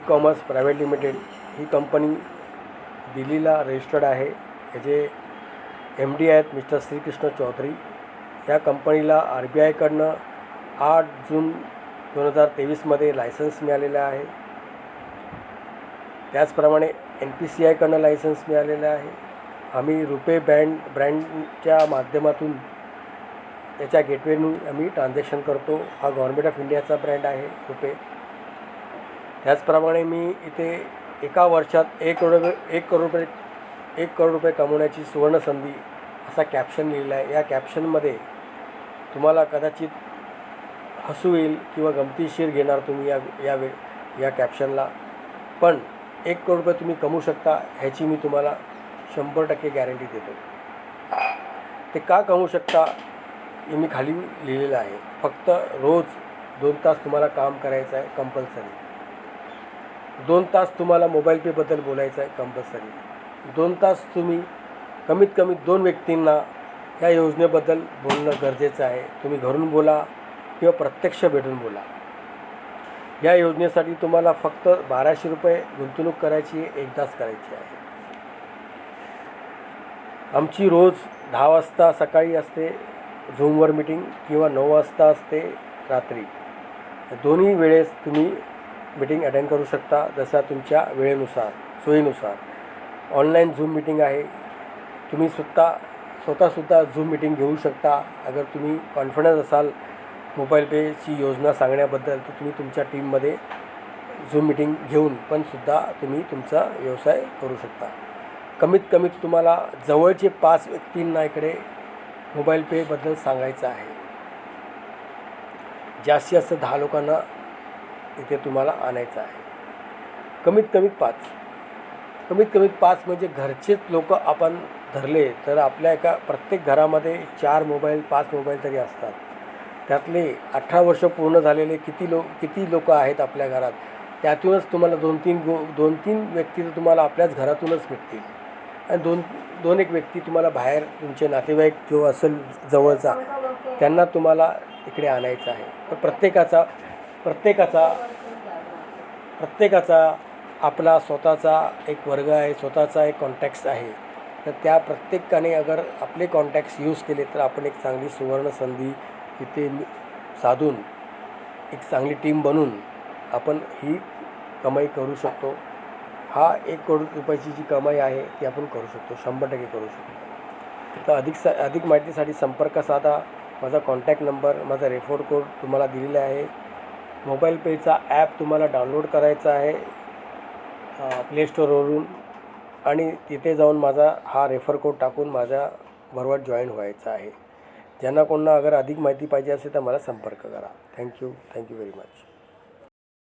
Commerce private limited ही company दिल्लीला registered आहे. याचे MD आहेत मिस्टर श्रीकृष्ण चौधरी. या कंपनीला RBI कडनं 8 जून 2023मध्ये लायसन्स मिळालेलं आहे. त्याचप्रमाणे NPCI कडनं लायसन्स मिळालेलं आहे. आम्ही रुपे ब्रँडच्या माध्यमातून त्याच्या गेटवेतून आम्ही ट्रान्झॅक्शन करतो. हा गव्हर्नमेंट ऑफ इंडियाचा ब्रँड आहे रुपे. त्याचप्रमाणे मी इथे एका वर्षात 1 करोड रुपये कमवण्याची सुवर्णसंधी असा कॅप्शन लिहिला आहे. या कॅप्शनमध्ये तुम्हाला कदाचित हसू येईल किंवा गमतीशीर घेणार तुम्ही या कॅप्शनला, पण 1 करोड रुपये तुम्ही कमवू शकता ह्याची मी तुम्हाला 100% गॅरंटी देतो. ते का कमवू शकता हे मी खाली लिहिलेलं आहे. फक्त रोज 2 तास तुम्हाला काम करायचं आहे कंपल्सरी. 2 तास तुम्हाला मोबाईल पेबद्दल बोलायचं आहे कंपल्सरी. 2 तास तुम्ही कमीत कमी 2 व्यक्तींना या योजनेबद्दल बोलणं गरजेचं आहे. तुम्ही घरून बोला किंवा प्रत्यक्ष भेटून बोला. या योजनेसाठी तुम्हाला फक्त 1200 रुपये गुंतवणूक करायची, एकदाच करायची आहे. आमची रोज 10 वाजता सकाळी असते झूमवर मीटिंग किंवा 9 वाजता असते रात्री. दोन्ही वेळेस तुम्ही मीटिंग अटेंड करू शकता जसा तुमच्या वेळेनुसार, सोयीनुसार. ऑनलाईन झूम मीटिंग आहे. तुम्ही स्वतःसुद्धा झूम मीटिंग घेऊ शकता. अगर तुम्ही कॉन्फिडन्स असाल मोबाईल पेची योजना सांगण्याबद्दल तर तुम्ही तुमच्या टीममध्ये झूम मीटिंग घेऊन पण सुद्धा तुम्ही तुमचा व्यवसाय करू शकता. कमीत कमी तुम्हाला जवळचे 5 व्यक्तींना इकडे मोबाईल पेबद्दल सांगायचं आहे. जास्तीत जास्त 10 लोकांना इथे तुम्हाला आणायचं आहे. कमीत कमीत 5 म्हणजे घरचेच लोक आपण धरले तर आपल्या प्रत्येक घरामध्ये 4 मोबाईल 5 मोबाईल तरी असतात. त्यातले 18 वर्ष पूर्ण झालेले किती लोक आहेत आपल्या घरात. त्यातूनच तुम्हाला 2-3 व्यक्ती तर तुम्हाला आपल्याच घरातूनच भेटतील आणि 2-1 व्यक्ती तुम्हाला बाहेर तुमचे नातेवाईक जो असेल जवळचा त्यांना तुम्हाला इकडे आणायचं आहे. तर प्रत्येकाचा आपला स्वतःचा एक वर्ग आहे, स्वतःचा एक कॉन्टॅक्ट्स आहे. तर त्या प्रत्येकाने अगर आपले कॉन्टॅक्ट्स यूज केले तर आपण एक चांगली सुवर्ण संधी इथे साधून एक चांगली टीम बनून आपण ही कमाई करू शकतो. हा 1 करोड रुपयाची जी कमाई आहे ती आपण करू शकतो, 100% करू शकतो. तर अधिक माहितीसाठी संपर्क साधा. माझा कॉन्टॅक्ट नंबर, माझा रेफर कोड तुम्हाला दिलेला आहे. मोबाईल पेचा ॲप तुम्हाला डाउनलोड करायचा आहे प्ले स्टोअरवरून आणि तिथे जाऊन माझा हा रेफर कोड टाकून माझ्या बरोबर जॉईन व्हायचं आहे. ज्यांना कोणाला अगर अधिक माहिती पाहिजे असेल तर मला संपर्क करा. Thank you very much.